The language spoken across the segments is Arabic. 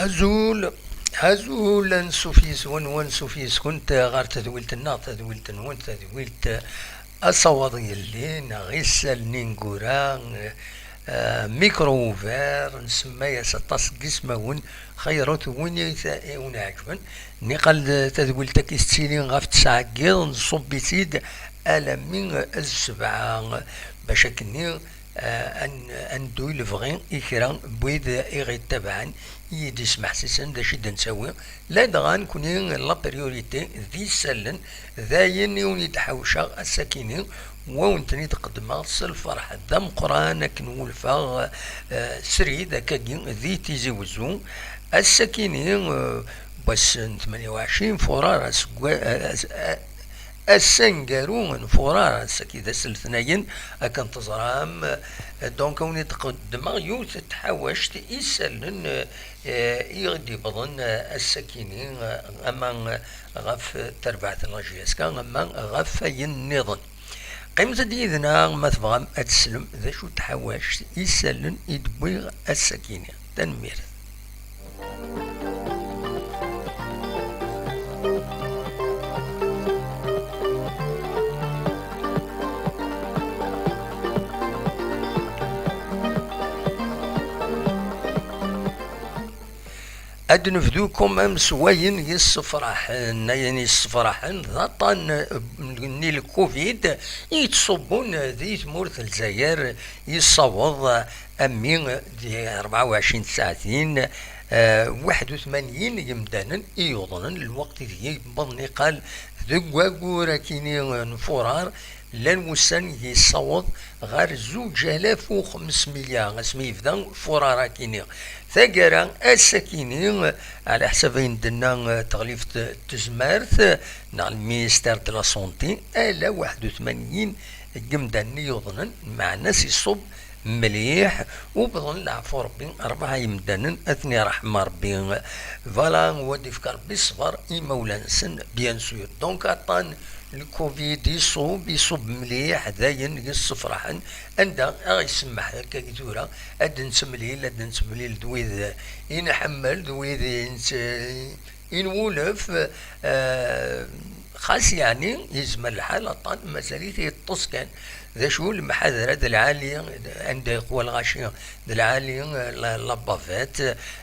أزول هزول نسوفيس ونسوفيس كنت غار تذويلت النار تذويلت نون تذويلت أصوات يلي غيسال نينغورا ميكروفير نسمى سطاس قسمون خيرات وين يثاؤون عجبا نقل تذويلت كيستيلين غاف تسعقيض نصبي سيد ألمين السبعة باش كني ان دوي لفغين إكران بويد إغي تبعا يدي سمح سيسن دا شي نساوي لا دغان كوني لا بريوريتي ذي سلن ذاين يوني تحوشا الساكنين وونتني تقدم الفرح ذم قران كنولفا سري ذاك ذي تيزي وزو الساكنين بس 28 فرار السنجارون فرارا كذا سلثناين أكن تزرام دونك وني تقدم يوث تحوشت يسلن يغدي بضن السكينين أما غف تربعة الغجيسكا أما غف ينظن قيمة ديذنا ما تبغى أتسلم ذا شو تحوشت يسلن يدبوغ السكينين تنمير أد نفدوكم أمس وين يصفرحن يعني يصفرحن ضطن نيل الكوفيد يتصبون ذي تمورث الجزائر يصوض أمين دي 24 ساعتين 81 يمدانا يوضنا الوقت ذي بضني قال ذقوا كيني نفورار لان وسان يصوض غير 2500 اسمي يفدا فرارا كيني ثقرا السكينين على حسب عندنا تغليف تزمارت نع المينستير دو لا سونتي الا 81 قمدان يوضنا مع ناس يصب مليح وبظن العفو ربي 4 يمدانا اثني رحمة ربي فوالا ودي فكر بصفر إمولانسن بيان سور دونك عطان الكوفيد يصوب مليح داين يصفرحن عندها يسمح هكا كيتورا اد نسمليل دويذ ينحمل دويذ ينولف خاص يعني يزمل الحال عطان مساليت يطص كان ذا شو المحاذرة العالية عند القوى الغاشية العالية لابافات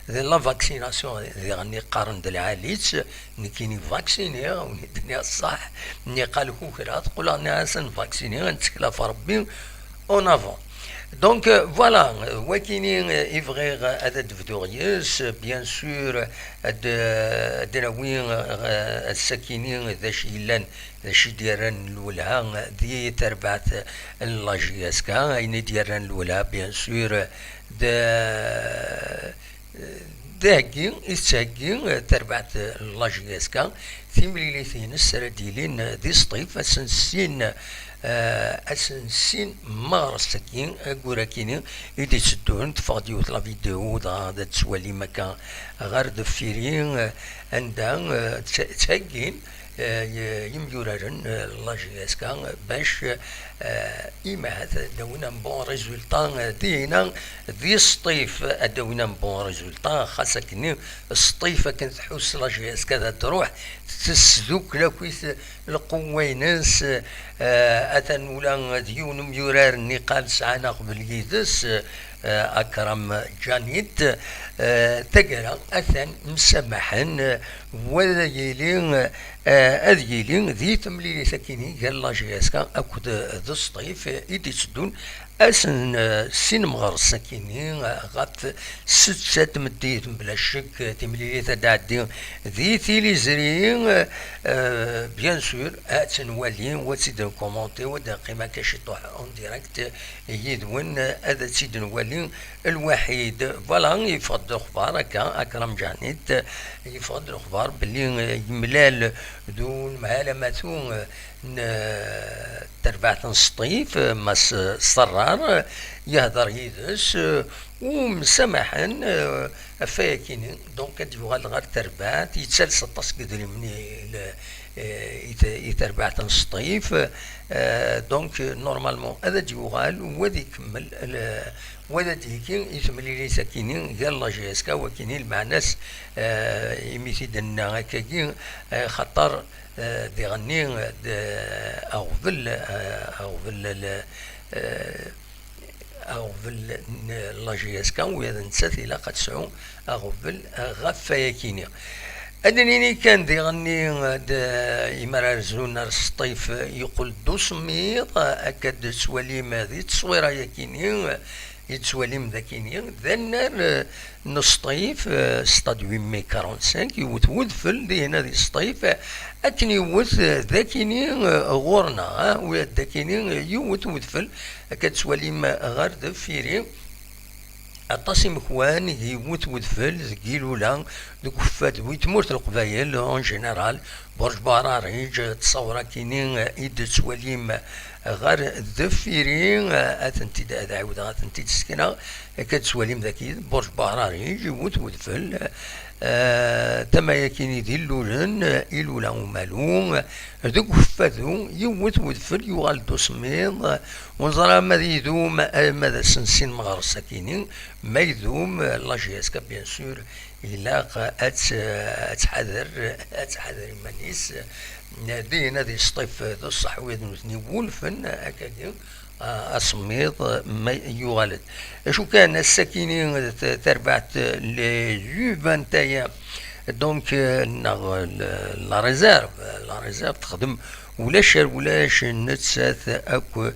لا فاكسيناسيون يعني قارن العاليت نكيني فاكسيني وني الصح ني قال كوكرا تقول انا سنفاكسيني نتكلا في ربي اون افون دونك فوالا وكيني يفغي هذا دفدوريوس بيان سور دراوين السكينين ذا شيلان ذا شي ديران الولها ذي تربعت لاجياسكا اين ديران الولها بيان سور داكي يتساقي تربعت لاجياسكا ثيمليليثين السرديلين ذي سطيف اسنسين مارستكين اقوراكيني يدي تسدون تفاضيو لا فيديو دا تسوالي مكان غير دفيرين عندها تساقين يميورارن لاجياسكا باش إما هذا دونا بون ريزولطان دينا ذي سطيف دونا بون ريزولطان خاصة كني سطيفة كنت تحوس لاجياسكا ذا تروح تسذوك لكويث القوينس أثن ولا ديون ميورار نقال سعانا قبل يدس أكرم جانيت تقرا أثن مسمحا وذا يلين أذيلين ذي تمليلي سكيني قال لاجياسكا أكد ذا الصيف إيدي تسدون أسن سين مغر سكيني غات ست مديت بلا شك تمليلي تدعدي ذي تيلي زرين بيان سور أتن والين وتسيدن كومونتي ودا قيمة كشطوح اون ديريكت يدون هذا تسيدن والين الوحيد فوالا يفضل اخبار هكا اكرم جانيت يفضل اخبار باللي يملال دون معلماتو تربعة سطيف مس صرار يهدر يدس ومسمحا فيكيني دونك يغال غير تربات يتسلس الطاسك دريمني يتربع تنسطيف دونك نورمالمون هذا يغال وذي يكمل وذا ديكين يتملي لي ساكينين يلا جيسكا وكيني المعناس يميتي دنا هكاكي خطر دي غني أغفل أغفل لاجيسكا ويا نسات إلا قد سعو أغفل غفايكيني أدنيني كان دي غني إمرار زونا السطيف يقول دوسميط أكد سوالي ماذي تصويرا يكيني يتسواليم ذاكيني ذنر نسطيف ستاد 845 يوت ودفل دي هنا دي سطيف أكن يوت ذاكيني غورنا ويا ذاكيني يوت ودفل أكد سواليم غير دفيري أطاسي مكوان يموت ودفل ذكيلولا دوك فات ويتموت القبايل اون جينيرال برج براريج تصورا كينين إيد سواليم غير ذفيرين أتنتي دعوة أتنتي تسكنا كتسواليم ذاكي برج براريج يموت ودفل تما يكيني دي اللولن إلولا ومالون دوك فاتو يموت ودفل يغال دوسميض ونظرا ماذا يدوم ماذا سنسين مغارسة كينين ما يدوم لاجيسكا بيان سور إلا أتحذر إيمانيس دينا دي سطيف ذو الصحوية نوثني ولفن أكاديم أسميض ما يغالد شو كان الساكنين تربعت لجوفان تايا دونك لا ريزيرف تخدم ولاش نتسات أكو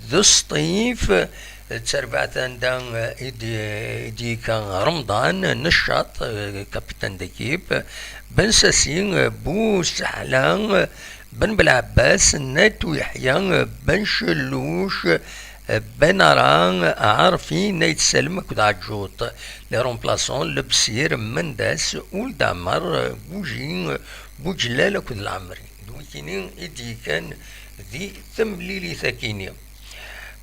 ذو سطيف تربعت عندن إدي كان رمضان نشاط كابتن ديكيب بن ساسين بو سحلان بن بالعباس ناتو يحيى بن شلوش بن ران عارفين نيت سلم كود عجوط لي رومبلاسون لبسير منداس ولد عمر بوجين بوجلال كود العمري دوكينين إدي كان ذي ثمليلي ثاكيني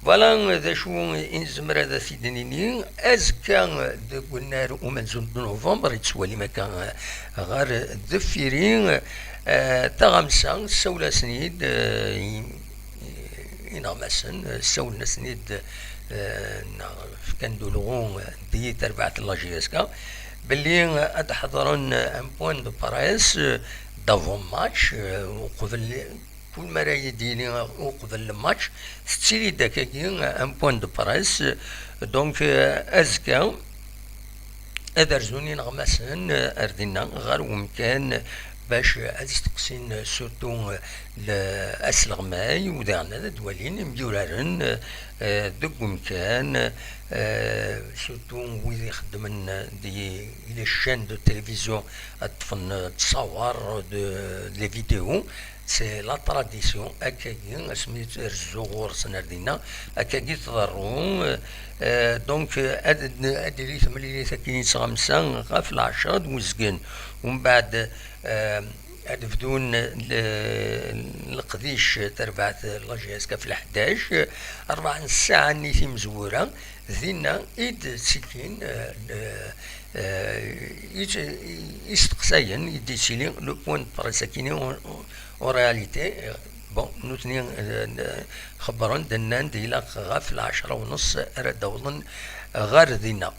فوالا ذا شو إنزمر هذا سيدنيني أزكا قلنا ومنزل نوفمبر يتسوالي مكان غير ذفيرين تغمسا سولا سنيد إنغمسن سولا سنيد كان دولغون دي تربعة اللاجيسكا باللي أتحضرن أن بوان دو باريس دافون ماتش وقبل كل مرة يديني وقبل الماتش ستيري دكاكين ان بوان دو برايس دونك ازكا ادرزوني نغمسن اردنا غير ومكان باش استقسين سورتو لاسلغماي وداعنا دوالين مدورارن دوك مكان سورتو ويدي يخدمن دي لي شين دو تلفزيون اطفن تصور لي فيديو سي لا تراديسيون هكاكي سميت الزغور سنردينا هكاكي تضرون دونك هادي لي ثملي ثاكيني خمسة غاف العشرة وزقن ومن بعد بدون القديش تربعت لاجيسكا في 11 4 ساعة نيتي مزورة ذينا إيد سكين يستقساين يدي سيلين لو بوان برساكيني en réalité bon نوتني خبرون دنان ديلا غاف 10:30 ردولن غير دينا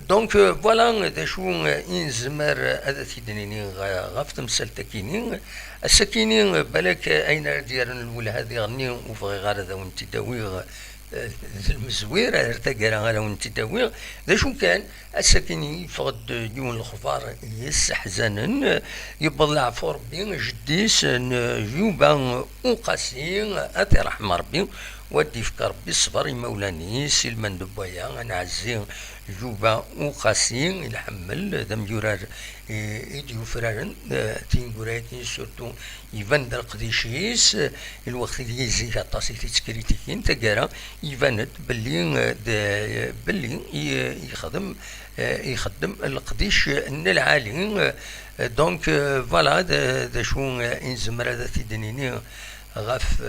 دونك فوالا ذا شو إنزمر هذا تيدنيني غاف تمثال تكيني السكيني بالك أين ديالن الأولى هذه غني وفغي غير ذا وانت داوي المزوير ارتقى على وانت داوي ذا شو كان السكيني فقد يون الخفار يستحزنن يبضلع فور بين جديس جوبا وقاسين أتي رحمة ربي ودي فكر ربي الصبر مولاني سلمان دبايا أنا عزين جوبا وقاسين الحمل ذم يورار يديو فرارن تينغوراتين سورتو يفان در قديشيس الوقت اللي يزي عطاسي تسكريتيكين تقارا يفاند باللي يخدم القديش العالي دونك فوالا ذا شو انزمر هذا تيدنيني غف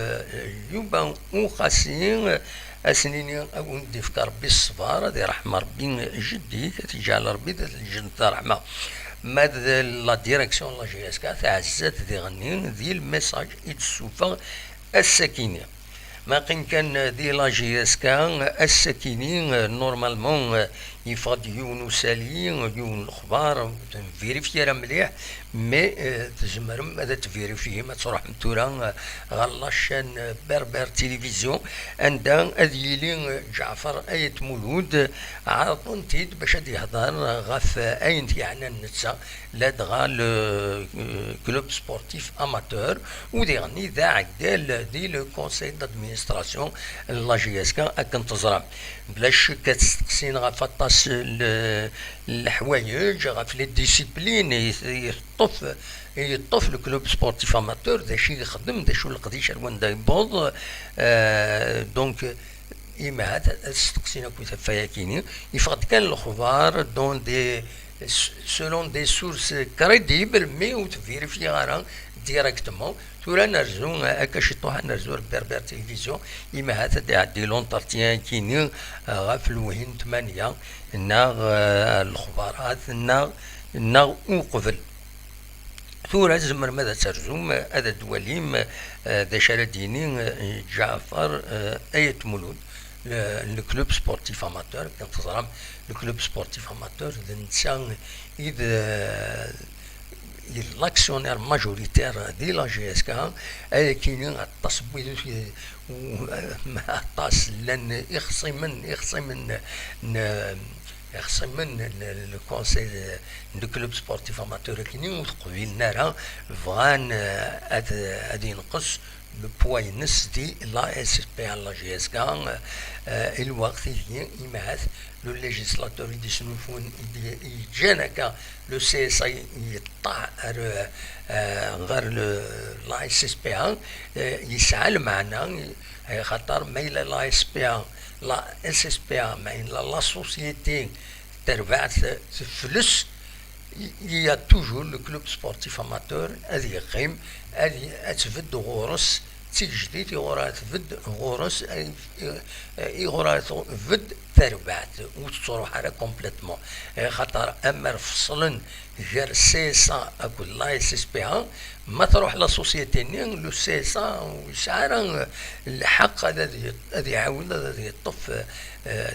يوبا وقاسين أسنيني أوندي في ربي الصبار هذه رحمة ربي جدي تجعل ربي الجنة رحمة ماد لا ديريكسيون لا جي اس كا تعزات دي غني ذي الميساج يتسوفا السكينة ما كان دي لا جي اس كا السكينين نورمالمون يفض يون سالي يون الاخبار فيريفي راه مليح مي تجمرم هذا تفيريفي ما تروح متورا غلاشان بربر تلفزيون عندها اذيلي جعفر ايت مولود عرضون تيد باش غادي يهضر غاف اين يعني النتسا لا دغا كلوب سبورتيف اماتور ودي غني ذا عدال دي لو كونساي دادمينستراسيون لا جي اس كا كنتظرا بلا شك كتستقسين غاف الطاس الحوايج غاف لي ديسيبلين يطوف الكلوب سبورتيف اماتور داشي يخدم داشو القديش الوان دا يبوظ دونك إما هذا استقسينا كويتا فياكيني يفقد كان الأخبار دون دي سولون دي سورس كريديبل مي وتفيريفي غارا ديريكتومون تورا نرجو هكا شي طوح نرجو بربر تلفزيون إما هذا دي لونترتيان كيني غاف الوهين 8 ناغ الأخبارات ناغ وقبل ثورة زمر ماذا ترجم هذا دواليم ذا شرديني جعفر آية مولود الكلوب سبورتيف اماتور كنتظرم الكلوب سبورتيف اماتور الانسان اذا لاكسيونير ماجوريتير دي لا جي اس كا كاينين التصويت الطاس لان يخصي من الكونسيل دو كلوب سبورتيف اماتور كاينين وتقبيل نارا فغان غادي ينقص بواي نص دي لا اس بي على جي اس كا الوقت يمهث لو ليجيسلاتور يدي شنوفون يجانا لو سي اس اي يطلع غير لا اس بي يسعى المعنى خاطر ميل لا اس بي لا اس بي ماين لا سوسيتي تربعت فلوس il y a toujours le club sportif amateur هذه يقيم هذه تفد غورس تجديد يغورا تفد غورس يغورا تفد تربعت وتروح على كومبليتمون خاطر اما فصلا غير سيسا اكو لا اس اس بي ما تروح لا سوسيتي نين لو سيسا ويسعر الحق هذا يعاود هذا يطف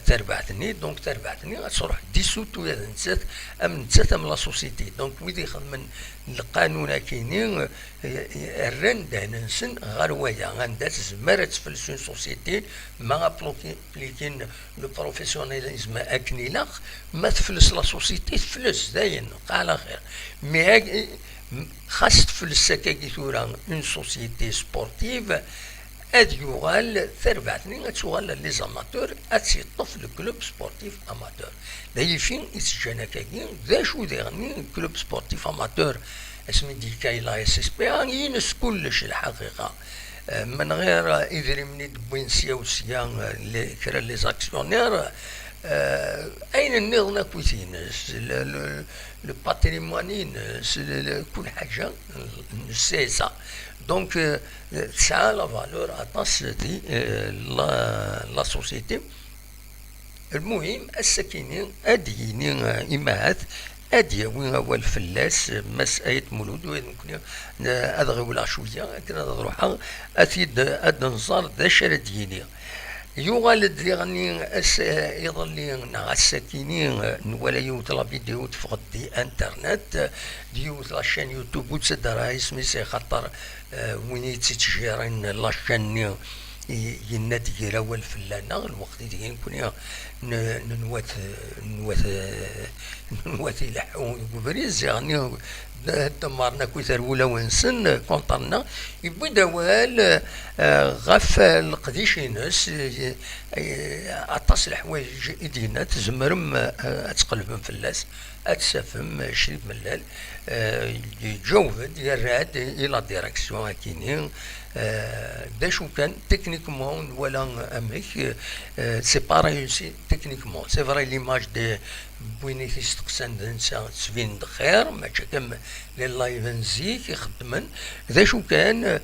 تربعتني دونك تربعتني غتروح ديسوت ولا نسات نسات من لا سوسيتي دونك ويدي يخدم القانون كاينين الرن دهنسن غير ويا غندات زمرة تفلسون سوسيتي ما بليكين لو بروفيسيونيليزم اكنيلاق ما تفلس لا سوسيتي تفلس داين على خير مي خاص تفلس كي ثورا اون سوسيتي سبورتيف اد يغال ثربعتني غتوغال لي زاماتور اتسيطف الكلوب سبورتيف اماتور داي فين يتسجانا كاين ذا شو داغني كلوب سبورتيف اماتور اسمي دي كاي لا اس اس بي ينس كلش الحقيقه من غير إذا مني دبوين سيا اللي كرا لي زاكسيونير أين النظام كويتين لو باتريمونين كل حاجة السياسة دونك تسعى لا فالور أطاس دي لا سوسيتي المهم الساكنين أدينين إماهات أدي وين هو الفلاس مسألة مولود ويمكن أدغي ولا شوية كنا نروح أثيد أدنصار ذا شرديني يغالد لي غني يظل نغا الساكنين ولا يوت لا فيديو تفقد دي انترنت ديوت لاشين يوتيوب وتسدرها اسمي سي خاطر وين يتسجيرين لاشين ينادي يراول فلانا الوقت اللي يكون نوات يلحون وبريز يعني دمرنا كثر ولا ونسن كونطرنا يبدا وال غف القديش ينس عطاس الحوايج يدينا تزمرم اتقلب فلاس اتسافم شريب ملال يجود يراد الى ديريكسيون كينين داشو كان تكنيكمون ولا امريك سي با ريوسي تكنيكمون سي فري ليماج دي بويني تيستقسان دنسا تسفين خير ما كم لي لايف نزيك يخدمن ذا شو كان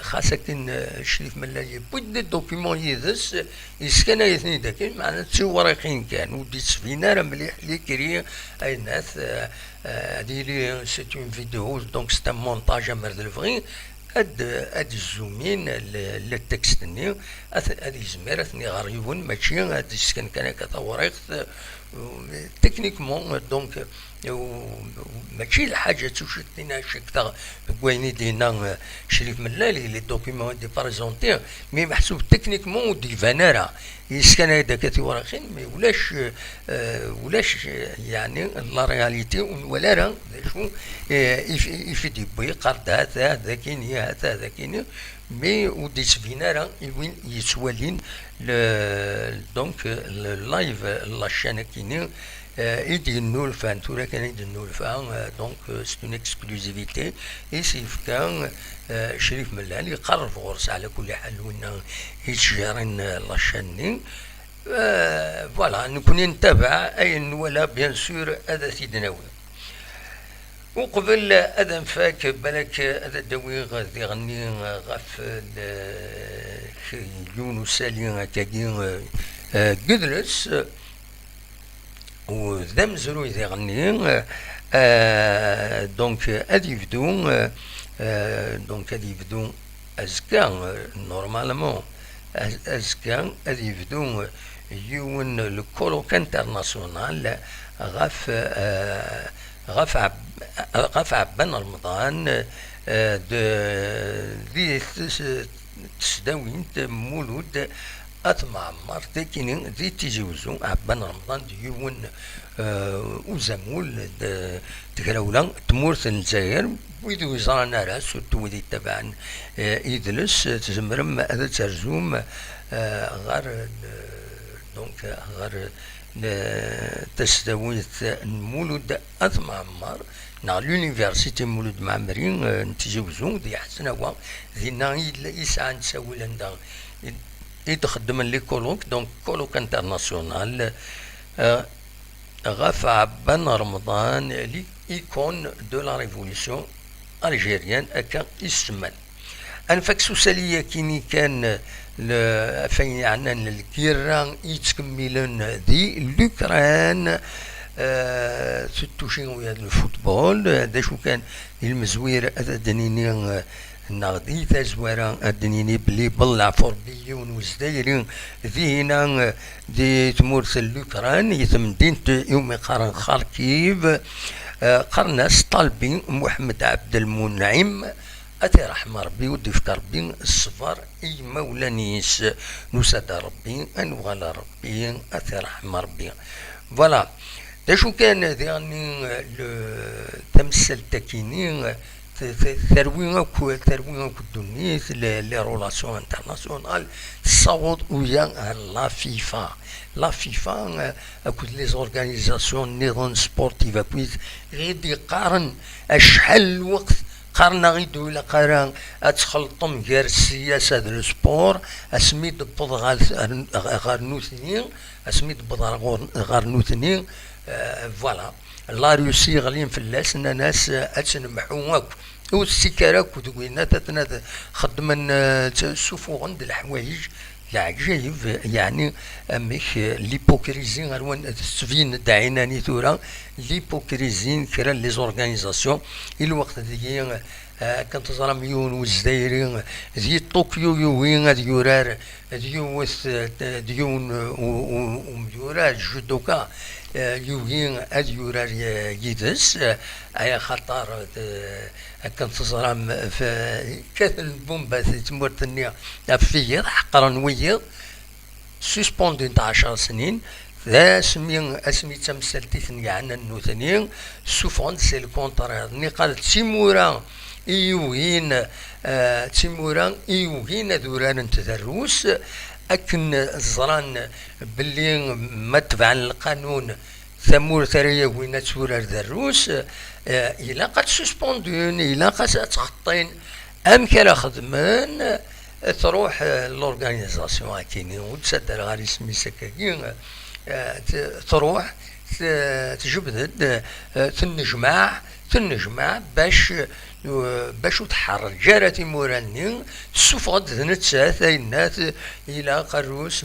خاصة كان شريف ملاي بود الدوكيمون يدس يسكن ايثني داك معنا تصورقين كان ودي تسفينا راه مليح لي كري اي ناس هادي لي سي اون فيديو دونك سي ان مونتاج مرد الفغي اد الزومين للتكست هادي زمير اثني غريبون ماشي هادي سكن كان كتوريق تكنيكمون دونك ماشي الحاجه تشتينا شكتا كويني دينا شريف ملالي لي دوكيمون دي باريزونتي مي محسوب تكنيكمون دي فانارا يسكن هذاك تيوراخين مي ولاش يعني لا رياليتي ولا راه شو يفيدي بي قرد هذا كاين هذا كاين مي ودي سفينا راه وين يسوالين دونك اللايف لاشين كاين يديروا الفان تورا كان يديروا الفان دونك سي اون اكسكلوزيفيتي يسيف كان شريف ملال يقرر غرس على كل حال وين يتجارين لاشين فوالا نكون نتابع اي ولا بيان سور هذا سيدنا وقبل اذن فاك بالك هذا الدوي غادي غني غف يونس سالي كاين قدرس وذا مزروي ذي غني دونك هادي يبدو دونك هادي يبدو ازكا نورمالمون ازكا هادي يبدو يون لو كولوك انترناسيونال غف عبان رمضان ذي تسداوين مولود أتمعمر تكين ذي تيجوزو عبان رمضان ديون وزمول تكراولا تمورث الجزائر ويدو يزرانا راه سورتو ويدي تبعا يدلس تزمرم هذا ترزوم غير دونك غير تسداويت مولود أتمعمر نا لونيفرسيتي مولود معمرين تيجوزو دي حسن هو ذينا يسعى نساوي لندا يتخدم لي كولوك دونك كولوك انترناسيونال غاف عبان رمضان لي ايكون دو لا ريفوليسيون الجيريان اكا يسمى انفاك سوسالية كيني كان فين عنان الكيران يتكملون ذي لوكران ستوشين ويا الفوتبول هذا شو كان المزوير هذا دنيني نغدي تزويرا الدنيني بلي بلع فوربيون وزدايرين ذينا دي تمورث الأوكران يتمدين يوم قرن خاركيف قرناس طالبين محمد عبد المنعم أتي رحمة ربي ودي فكر ربي الصفر أي مولانيس نساد ربي أنوغال ربي أتي رحمة ربي فوالا دا شو كان يعني تمثل تكينين ثروينا كدونيس لي رولاسيون انترناسيونال تصوت ويا لا فيفا اكود لي زورغانيزاسيون نيرون سبورتيف اكويت غيدي قارن اشحال الوقت قارنا غيدو الى قارن اتخلطم غير السياسه ديال السبور اسميت بض غار نوثنين اسميت بض غار نوثنين فوالا لا روسي غاليين في اللاس ان ناس اتنمحوك والسكراك ودوينا تتنا خدمن تشوفوا عند الحوايج العجيب يعني اميك ليبوكريزين غير السفين داعيناني ثورا ليبوكريزين كرا لي زورغانيزاسيون الوقت ديال كنت تزرى مليون والجزائريين دي طوكيو يوين هاد يورار ديوث ديون وميورار جودوكا يوين هاد يورار يدس اي خطر كنت تزرى في كاث البومبا تمورت النيا في حقرا ويا سوسبوندين 10 سنين ذا اسمي تمثلتي ثنيا عنا النوثنين سوفون سي الكونترير ني قال تيمورا ايوين تيمورا ايوين دوران تدروس اكن الزران باللي ما تبع القانون ثمور ثريا وين تورا دروس الى قد سسبوندون الى قد تخطين ام كلا خدمان تروح لورغانيزاسيون كاينين وتسدر غير اسمي سكاكين تروح تجبد تنجمع باش تحرر جارة موراني سفقد نتسات اينات الى قروس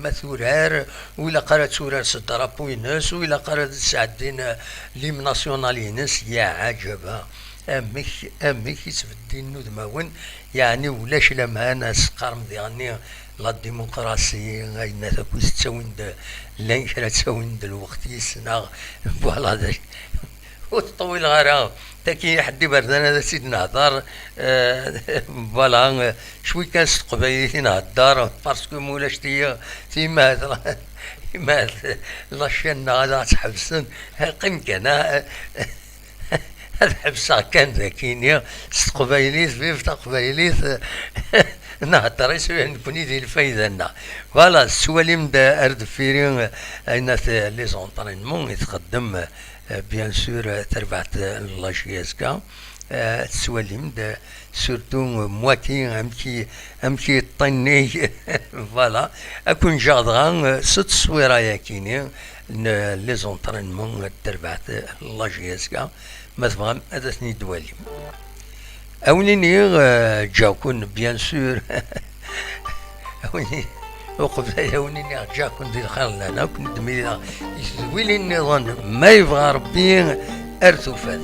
مثورار ولا قرات سورار سدرابو يناس ولا قرات سعدين ليم ناسيونالينس يا عجبا امك يتبدين نودماون يعني ولاش لما ناس قرم يعني لا ديمقراطية اين تكون تساوين لين كرا تساوين الوقت يسنا فوالا وتطويل غير تاكي حدي بردان هذا سيد نهضر فوالا شوي كان قبايلي نهضر باسكو مولاش تيما لاشين هذا تحبسن قيم كان هذا حبسها كان ذاكينيا قبايليت فيف قبايليت نهضر يسوي نكوني ديال الفايدة فوالا السواليم دا ارد فيرين اين لي زونطرينمون يتقدم بيان سور تربعت لاجياسكا السواليم دا سورتو مواتي امكي طني فوالا اكون جادغان ست صويرة ياكيني لي زونطرينمون تربعت لاجياسكا مثلا هذا ثني دواليم أونيني جاكون بيان سور أوني وقف أونيني جاكون ديال الخير لنا كنت دمي يسوي لي النظام ما يبغى ربي أرثو فات